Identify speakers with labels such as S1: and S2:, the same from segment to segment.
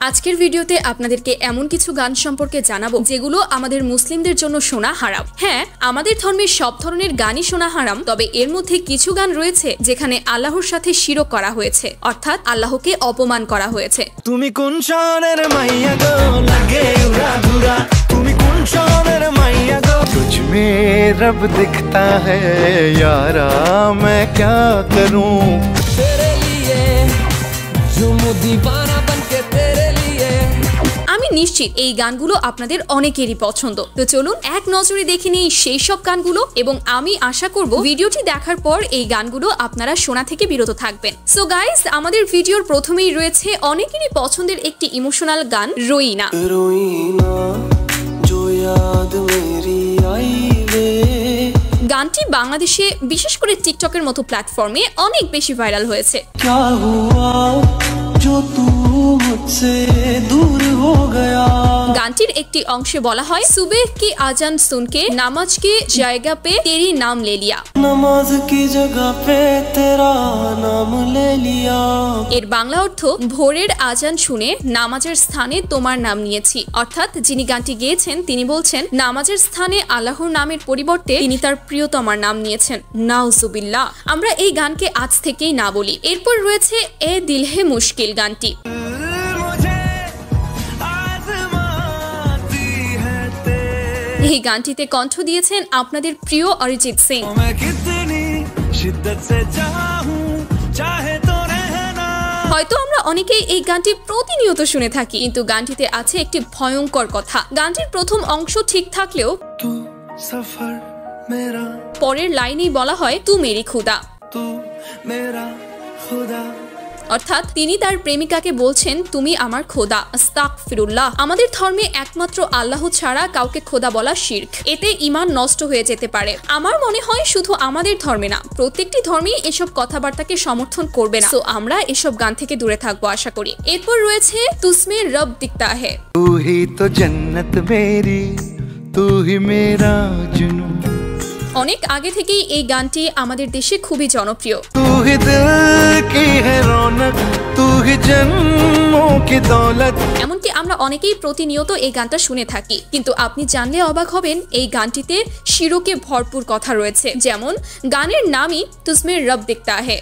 S1: আজকের ভিডিওতে আপনাদেরকে এমন কিছু গান সম্পর্কে জানাবো যেগুলো আমাদের মুসলিমদের জন্য শোনা হারাম। হ্যাঁ, আমাদের ধর্মে সব ধরনের গানই শোনা হারাম, তবে এর মধ্যে কিছু গান রয়েছে যেখানে আল্লাহর সাথে শিরক করা হয়েছে, অর্থাৎ আল্লাহকে অপমান করা হয়েছে।
S2: তুমি কোন শহরের মাইয়া গো, লাগে উড়া ধুরা, তুমি কোন শহরের মাইয়া গো, तुझ में रब दिखता है यारा, मैं क्या करूं तेरे लिए जो दीवाना बनके तेरे लिए।
S1: আমি নিশ্চিত এই গানগুলো আপনাদের অনেকেরই পছন্দ, তো চলুন এক নজরে দেখে নিই সেই সব গানগুলো, এবং আমি আশা করব ভিডিওটি দেখার পর এই গানগুলো আপনারা শোনা থেকে বিরত থাকবেন। সো গাইস, আমাদের ভিডিওর প্রথমেই রয়েছে অনেকেরই পছন্দের একটি ইমোশনাল গান, রোইনা। গানটি বাংলাদেশে বিশেষ করে টিকটকের মতো প্ল্যাটফর্মে অনেক বেশি ভাইরাল হয়েছে। গানটির একটি অংশে বলা হয়, সুবেহ কি আজান সুনকে নামাজ কি জায়গা পে তেরি নাম লে লিয়া,
S2: নামাজ কি জায়গা পে তেরা নাম লে লিয়া।
S1: এর বাংলা অর্থ, ভোরের আজান শুনে নামাজের স্থানে তোমার নাম নিয়েছি। অর্থাৎ যিনি গানটি গেয়েছেন তিনি বলছেন নামাজের স্থানে আল্লাহর নামের পরিবর্তে তিনি তার প্রিয়তমার নাম নিয়েছেন। নাউজুবিল্লাহ। আমরা এই গানকে আজ থেকেই না বলি। এরপর রয়েছে এ দিল হে মুশকিল গানটি। এই গানটিতে কণ্ঠ দিয়েছেন আপনাদের প্রিয় অরিজিৎ সিং। হয়তো আমরা অনেকেই এই গানটি প্রতিনিয়ত শুনে থাকি, কিন্তু গানটিতে আছে একটি ভয়ঙ্কর কথা। গানটির প্রথম অংশ ঠিক থাকলেও পরের লাইনেই বলা হয়, তু মেরি খুদা, অর্থাৎ তিনি তার প্রেমিকাকে বলছেন তুমি আমার খোদা। আস্তাগফিরুল্লাহ। আমাদের ধর্মে একমাত্র আল্লাহ ছাড়া কাউকে খোদা বলা শিরক, এতে ঈমান নষ্ট হয়ে যেতে পারে। আমার মনে হয় শুধু আমাদের ধর্মে না, প্রত্যেকটি ধর্মেই এসব কথাবার্তাকে সমর্থন করবে না। তো আমরা এসব গান থেকে দূরে থাকবো আশা করি। এরপর রয়েছে তুসমে রব দিখতা হে।
S2: তু হি তো জান্নাত মেরি, তু হি মেরা জুনু।
S1: অনেক আগে থেকেই এই গানটি আমাদের দেশে খুবই জনপ্রিয়। এমনকি আমরা অনেকেই প্রতিনিয়ত এই গানটা শুনে থাকি, কিন্তু আপনি জানলে অবাক হবেন এই গানটিতে শিরকে ভরপুর কথা রয়েছে। যেমন গানের নামই তুসমে রব দিখতা হে।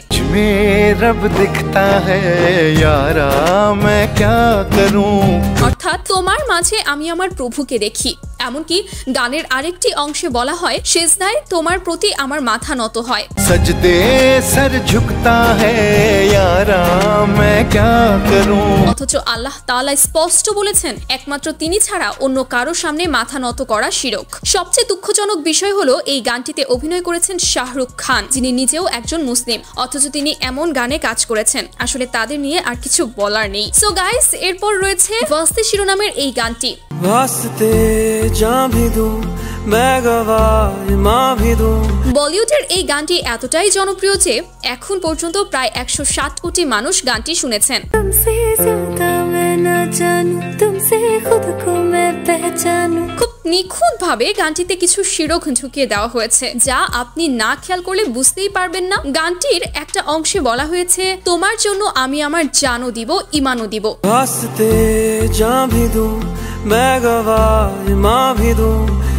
S1: অর্থাৎ তোমার মাঝে আমি আমার প্রভুকে দেখি। এমনকি গানের আরেকটি অংশে বলা হয়, সেজদায় তোমার প্রতি আমার মাথা নত হয়।
S2: সজদে সর ঝুকতা হ্যায় ইয়ারা, मैं क्या करूं।
S1: অথচ আল্লাহ তাআলা স্পষ্ট বলেছেন একমাত্র তিনি ছাড়া অন্য কারো সামনে মাথা নত করা শিরক। সবচেয়ে দুঃখজনক বিষয় হলো এই গানটিতে অভিনয় করেছেন শাহরুখ খান, যিনি নিজেও একজন মুসলিম, অথচ তিনি এমন গানে কাজ করেছেন, আসলে তাদের নিয়ে আর কিছু বলার নেই। সো গাইস, এরপর রয়েছে ওয়াস্তে শিরোনামের এই গানটি। বলিউডের এই গানটি এতটাই জনপ্রিয় যে এখন পর্যন্ত প্রায় 160 কোটি মানুষ গানটি শুনেছেন। খুব নিখুঁত ভাবে গানটিতে কিছু শিরক ঢুকিয়ে দেওয়া হয়েছে, যা আপনি না খেয়াল করলে বুঝতেই পারবেন না। গানটির একটা অংশে বলা হয়েছে, তোমার জন্য আমি আমার জানও দিব, ঈমানও দিব।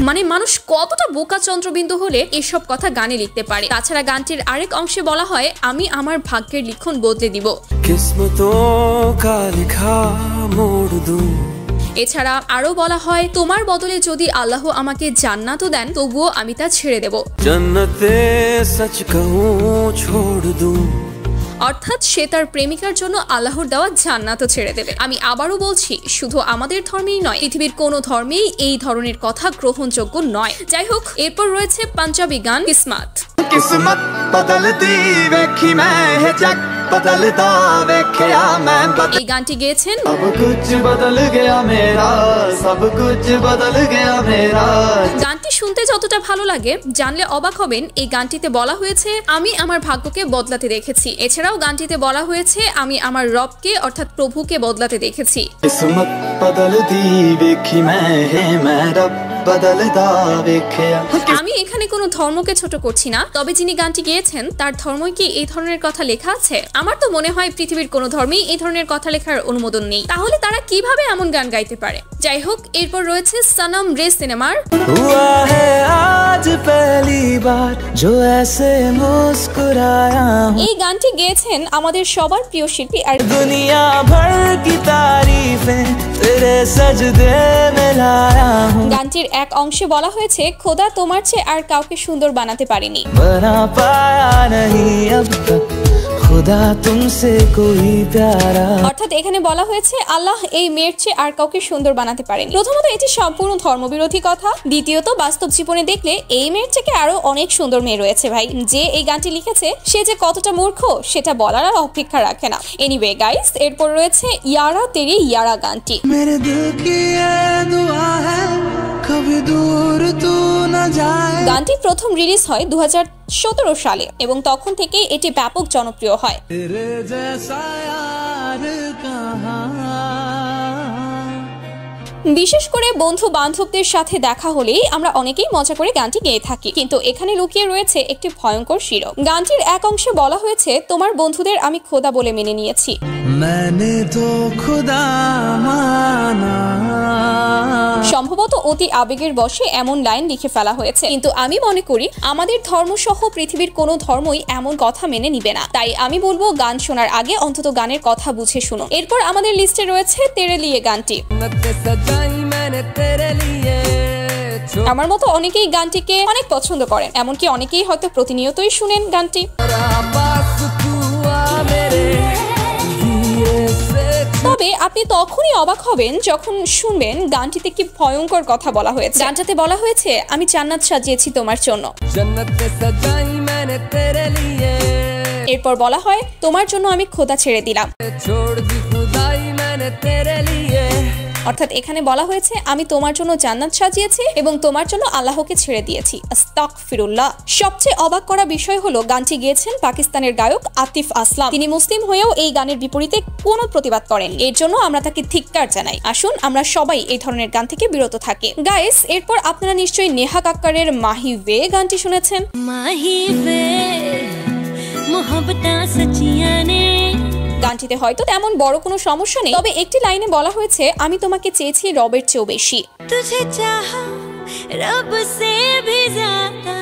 S1: মানে মানুষ কতটা বোকা চন্দ্রবিন্দু হলে এসব কথা গানে লিখতে পারে। তাছাড়া গানটির আরেক অংশে বলা হয়, আমি আমার ভাগ্যের লিখন বদলে দিব। এছাড়া আরো বলা হয়, তোমার বদলে যদি আল্লাহ আমাকে জান্নাতও দেন তবুও আমি তা ছেড়ে দেব। অর্থাৎ সে তার প্রেমিকার জন্য আল্লাহর দেওয়া জান্নাতও ছেড়ে দেবে। আমি আবারও বলছি, শুধু আমাদের ধর্মেই নয়, পৃথিবীর কোনো ধর্মেই এই ধরনের কথা গ্রহণযোগ্য নয়। যাই হোক, এরপর রয়েছে পাঞ্জাবি গান কিসমত।
S2: किस्मत बदलती वेखी मैं है जग बदलता वेखया मैं
S1: এই গানটি গেয়েছেন
S2: सब कुछ बदल गया मेरा, सब कुछ बदल गया मेरा।
S1: গানটি শুনতে যতটা ভালো লাগে, জানলে অবাক হবেন এই গানটিতে বলা হয়েছে আমি আমার ভাগ্যকে বদলাতে দেখেছি। এছাড়াও গানটিতে বলা হয়েছে আমি আমার রবকে অর্থাৎ প্রভুকে বদলাতে দেখেছি।
S2: किस्मत बदलती वेखी मैं है मैं रब बदलदा वेखिया।
S1: আমি এখানে কোনো ধর্মকে ছোট করছি না, তবে যিনি গানটি গেয়েছেন তার ধর্মই কি এই ধরনের কথা লেখা আছে? আমার তো মনে হয় পৃথিবীর কোনো ধর্মেই এই ধরনের কথা লেখার অনুমোদন নেই, তাহলে তারা কিভাবে এমন গান গাইতে পারে? যাই হোক, এরপর রয়েছে সনম রে সিনেমার
S2: हुआ है आज पहली बार जो ऐसे मुस्कुराया हूं।
S1: এই গানটি গেয়েছেন আমাদের সবার প্রিয় শিল্পী আর
S2: दुनिया भर की तारीफें तेरे सजदे में लाया हूं।
S1: গানটির এক অংশে বলা হয়েছে খোদা তোমার চেয়ে আর কাউকে সুন্দর বানাতে পারেনি।
S2: बना पाया नहीं अब तक खुदा तुमसे कोई प्यारा।
S1: অর্থাৎ এখানে বলা হয়েছে আল্লাহ এই মেয়ের চেয়ে আর কাউকে সুন্দর বানাতে পারেনি। প্রথমত এটি সম্পূর্ণ ধর্মবিরোধী কথা, দ্বিতীয়ত বাস্তব জীবনে দেখলে এই মেয়ের থেকে আরো অনেক সুন্দর মেয়ে রয়েছে ভাই। যে এই গানটি লিখেছে সে যে কতটা মূর্খ সেটা বলার আর অপেক্ষা রাখে না। এনিওয়ে গাইস, এরপর রয়েছে ইয়ারা তেরি ইয়ারা গানটি।
S2: मेरे दिल की ये दुआ है कभी दूर तू न जाए।
S1: গানটি প্রথম রিলিজ হয় 2017 সালে এবং তখন থেকেই এটি ব্যাপক জনপ্রিয় হয়।
S2: तेरे जैसा यार कहाँ।
S1: বিশেষ করে বন্ধু বান্ধবদের সাথে দেখা হলেই আমরা অনেকেই মজা করে গানটি গেয়ে থাকি, কিন্তু এখানে লুকিয়ে রয়েছে একটি ভয়ঙ্কর শিরক। গানটির এক অংশে বলা হয়েছে তোমার বন্ধুদের আমি খোদা বলে মেনে নিয়েছি।
S2: मैंने तो खुदा माना।
S1: সম্ভবত অতি আবেগের বশে এমন লাইন লিখে ফেলা হয়েছে, কিন্তু আমি মনে করি আমাদের ধর্ম সহ পৃথিবীর কোনো ধর্মই এমন কথা মেনে নিবে না। তাই আমি বলবো গান শোনার আগে অন্তত গানের কথা বুঝে শুনো। এরপর আমাদের লিস্টে রয়েছে তেরে লিয়ে গানটি। আমার মতো অনেকেই গানটিকে অনেক পছন্দ করেন, এমনকি অনেকেই হয়তো প্রতিনিয়তই শুনেন গানটি। তবে আপনি তখনই অবাক হবেন যখন শুনবেন গানটিতে কি ভয়ঙ্কর কথা বলা হয়েছে। গানটাতে বলা হয়েছে আমি জান্নাত সাজিয়েছি তোমার জন্য। এরপর বলা হয় তোমার জন্য আমি খোদা ছেড়ে দিলাম। অর্থাৎ এখানে বলা হয়েছে আমি তোমার জন্য জান্নাত সাজিয়েছি এবং তোমার জন্য আল্লাহকে ছেড়ে দিয়েছি। আস্তাগফিরুল্লাহ। সবচেয়ে অবাক করা বিষয় হলো গানটি গেয়েছেন পাকিস্তানের গায়ক আতিফ আসলাম। তিনি মুসলিম হয়েও এই গানের বিপরীতে কোনো প্রতিবাদ করেন, এর জন্য আমরা তাকে ধিক্কার জানাই। আসুন আমরা সবাই এই ধরনের গান থেকে বিরত থাকি। গাইস, এরপর আপনারা নিশ্চয়ই নেহা কাক্কারের মাহি ওয়ে গানটি শুনেছেন।
S3: মাহি ওয়ে মোহব্বতাঁ সচিয়াঁ নে।
S1: গানটিতে হয়তো তেমন বড় কোনো সমস্যা নেই, তবে একটি লাইনে বলা হয়েছে আমি তোমাকে চেয়েছি রবের চেয়েও বেশি।
S3: তুঝে চাহা রব সে ভি জ্যাদা।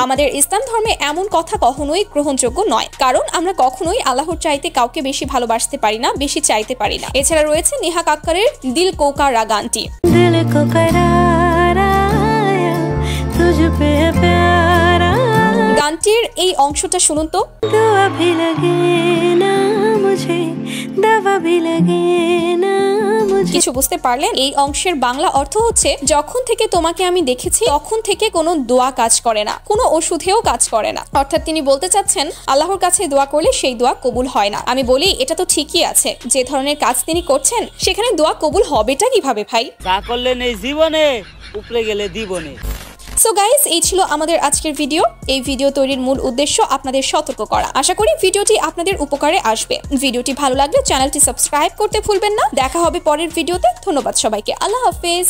S1: আমাদের ইসলাম ধর্মে এমন কথা কখনোই গ্রহণযোগ্য নয়, কারণ আমরা কখনোই আল্লাহর চাইতে কাউকে বেশি ভালোবাসতে পারি না, বেশি চাইতে পারি না। এছাড়া রয়েছে নেহা কাক্কারের দিল কো কারা গানটি।
S3: দিল কো करार आया तुझ पे प्यार आया।
S1: গানটির এই অংশটা শুনুন তো।
S3: दुआ भी लगे ना मुझे दवा भी लगे ना मुझे।
S1: কিছু বুঝতে পারলেন? এই অংশের বাংলা অর্থ হচ্ছে যখন থেকে তোমাকে আমি দেখেছি তখন থেকে কোনো দোয়া কাজ করে না, কোনো ওষুধেও কাজ করে না। অর্থাৎ তিনি বলতে চাচ্ছেন আল্লাহর কাছে দোয়া করলে সেই দোয়া কবুল হয় না। আমি বলি এটা তো ঠিকই আছে, যে ধরনের কাজ তিনি করছেন সেখানে দোয়া কবুল হবেটা কিভাবে ভাই?
S4: যা করলেন এই জীবনে উপরে গেলে জীবনে।
S1: সো গাইস, এই ছিল আমাদের আজকের ভিডিও। এই ভিডিও তৈরির মূল উদ্দেশ্য আপনাদের সতর্ক করা। আশা করি ভিডিওটি আপনাদের উপকারে আসবে। ভিডিওটি ভালো লাগলে চ্যানেলটি সাবস্ক্রাইব করতে ভুলবেন না। দেখা হবে পরের ভিডিওতে। ধন্যবাদ সবাইকে। আল্লাহ হাফেজ।